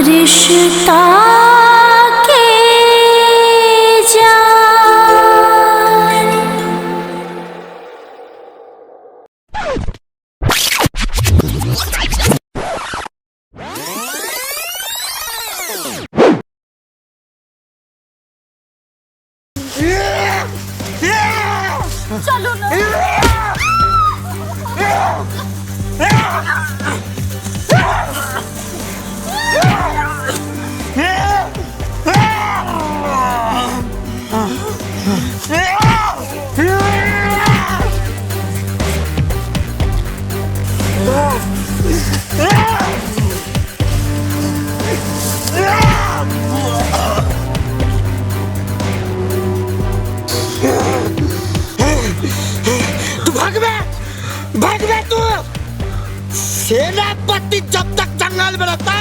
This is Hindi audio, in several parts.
रिश्ता के जान। चलो ना। भाग बे तू। सेनापति जब तक जंगल में रहता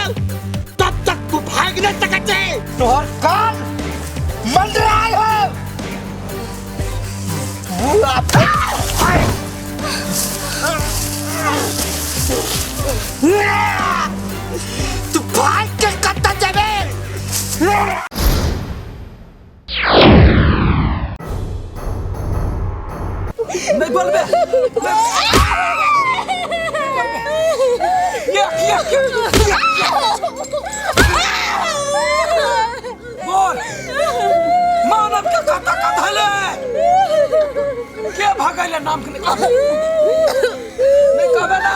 तब तक तू भाग नहीं सकते। तोहर कान मंडराए हो। तू भाग के कत्ता जाबे। नहीं बोल बे। बोल मानव के कथा कथा ले क्या भागले नाम के निकाल नहीं कहबे ना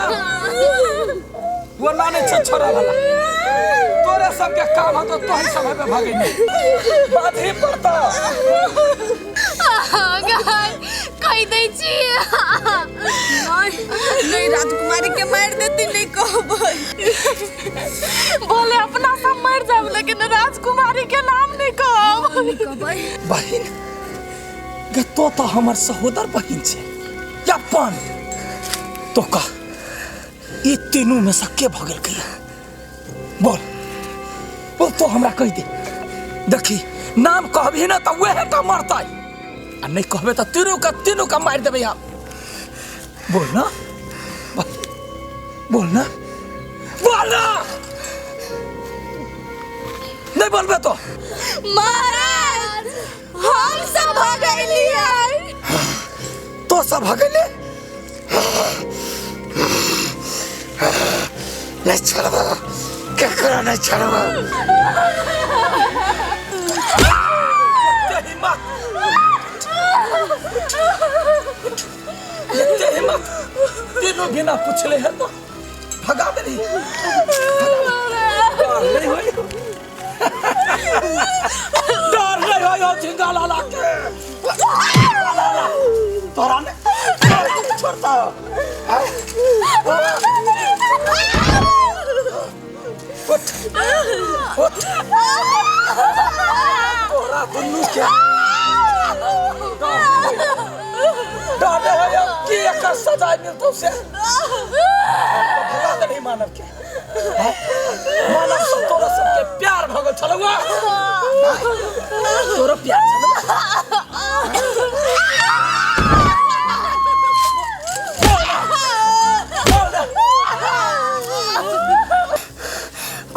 वो नाने छछरा वाला तोरे सब के काम हो तो ही समय पे भागे नहीं बात ही पड़ता गाय कह दे छी नहीं राजकुमारी के मार देती नहीं कहबै बोले अपना सब मर जाब लेकिन राजकुमारी के नाम नहीं कहबै। बहिन गे तो हमर सहोदर बहिन छे अपन तो का ये तीनों में से के भगल के बोल बोल तो हमरा कह दे देखी नाम कहबी ना तो वह का मरता आ नहीं कहबे तो तीनों का मार देबे हम बोल ना बोल ना बोल ना नहीं बोलबे तो महाराज हम सब भगैलिए तो सब भगैले नहीं छोड़बा केकरा नहीं छोड़बा। तीनों बिना पूछले है तो भगा दे रही डर नहीं हो झिंगा लाला के तोरा ने छोड़ता उठ तोरा दुन्नू क्या डर है कि एक सजा मिलतो से भगा दे नहीं मानव के मानव सब तोरा सबके प्यार भगल छलवा तोरा प्यार छलवा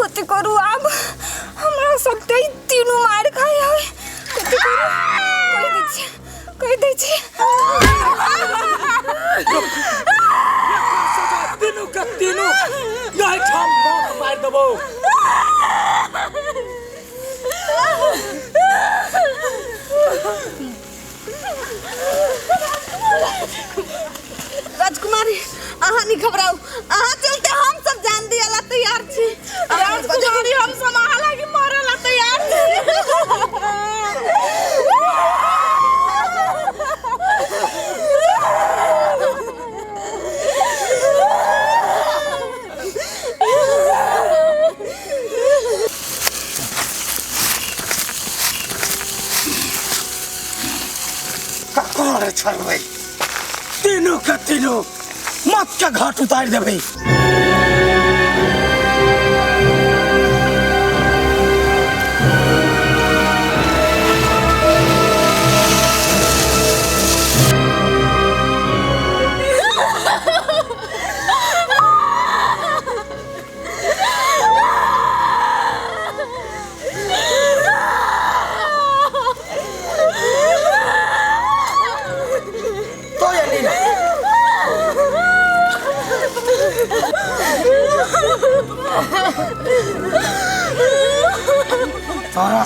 कथि करू अब हमरा सकते ही तीनों मार खाए है कथि करू कह दे छी तीनों यही ठाम मार देबो। राजकुमारी अहाँ नहीं घबराओ अहाँ चलते हम सब जान दियाला तैयार छी। राजकुमारी हम सब अहाँ लागी मरेला तैयार छी। कौन छोड़बे तीनों का तीनों मत के घाट उतार देबे।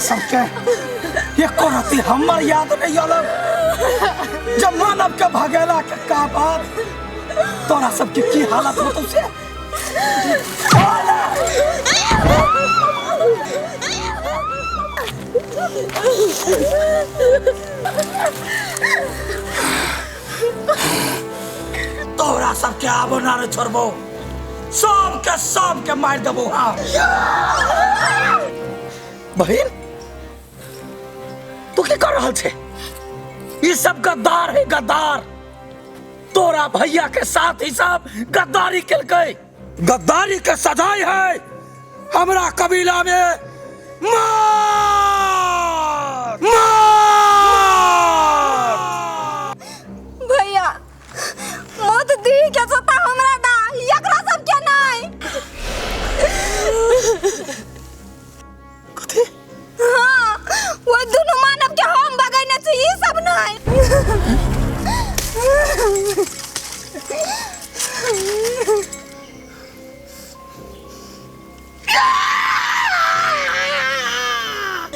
सबके एको रति हमर याद नहीं अलग जब मानव के भगेला के का बात तोरा सबके की हालत होतो से तोरा सबके आबो ना रे छोड़बो सबके मार देबो। हाँ बहन तू की कर रहल छे? ये सब गद्दार है गद्दार। तोरा भैया के साथ ही सब गद्दारी केलकै। गद्दारी के सजाई है हमरा कबीला में मार मार। भैया मत दी के सता हमरा दा एकरा सब के नहीं। कथी? हां वो दोनों मानव के हम बगैने छी ई सब नहीं।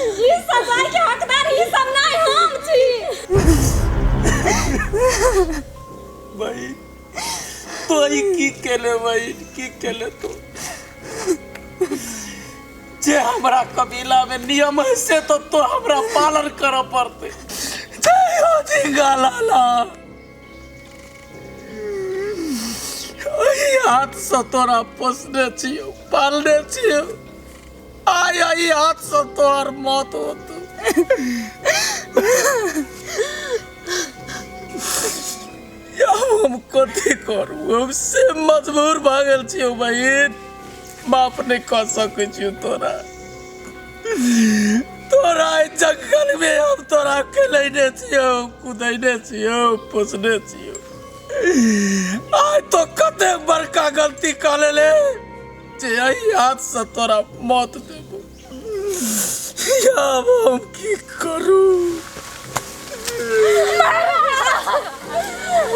ई सजा के हकदार ई सब नहीं हम छी। भाई तो की केले भाई की केले तो जे हमरा कबीला में नियम है से तो हमरा पालन कर पड़ते। जय हो झिंगा लाला। हाथ से तोरा पोसने छियो पालने छियो आई हाथ से तोहर मौत होतो। हम कथी करू हमसे मजबूर भागल छियो बहिन माफ नहीं कर सकै छियो तोरा जंगल में हम तोरा खेलने छियो कूदने छियो पोसने छियो आज तो कते बड़का गलती कर ले जे यही हाथ से तोरा मौत देबो। अब हम की करू?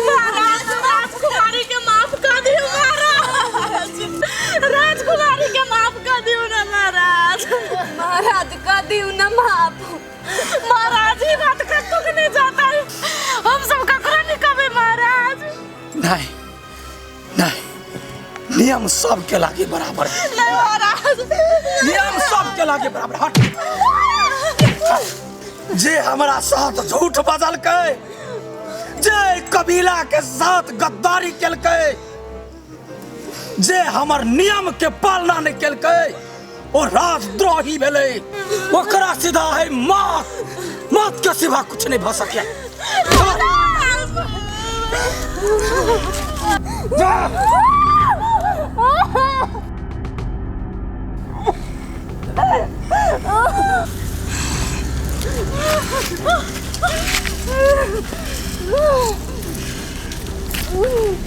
महाराज राजकुमारी के माफ कर दियो महाराज। राजकुमारी के माफ कर दियो ना महाराज। महाराज कर दियो ना माफ। महाराज ये बात का तुक नहीं जाता है हम सब का करा नहीं कबे महाराज। नहीं नहीं नियम सब के लागे बराबर है। नहीं महाराज नियम सब के लागे बराबर। हट जे हमारा साथ झूठ बदल के जे कबीला के साथ गद्दारी केलकै जे हमर नियम के पालना नहीं केलकै और राजद्रोही भेलै ओकरा सीधा है मौत। मौत के सिवा कुछ नहीं भ सके।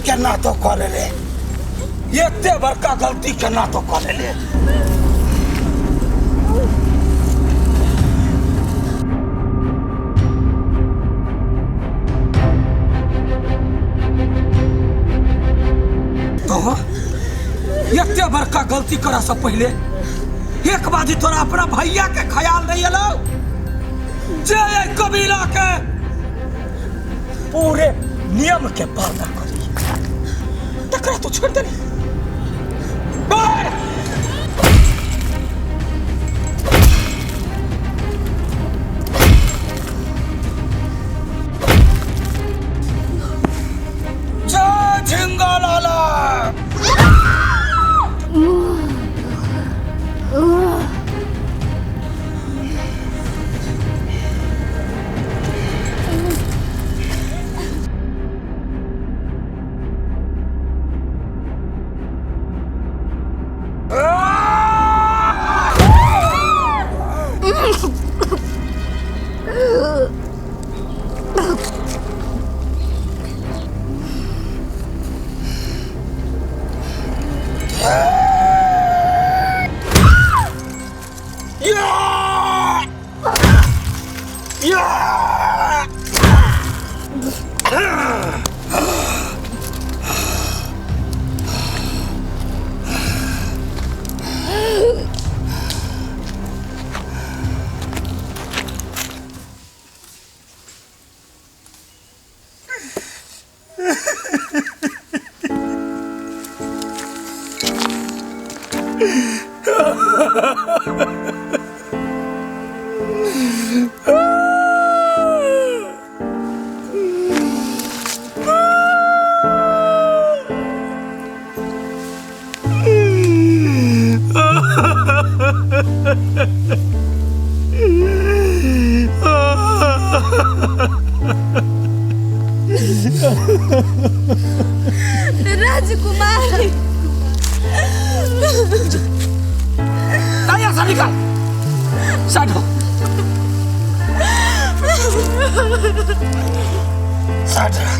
केना तो कर ले एते बड़का गलती केना तो कर ले। तो एते बड़का गलती करा से पहले एक बाजी तोरा अपना भैया के ख्याल नहीं अलो जे कबीला के पूरे नियम के पालना करी तकरा तो छोड़ दे। जय झिंगा लाला। राजकुमारी यहाँ से निकल साइड हो साइड रह।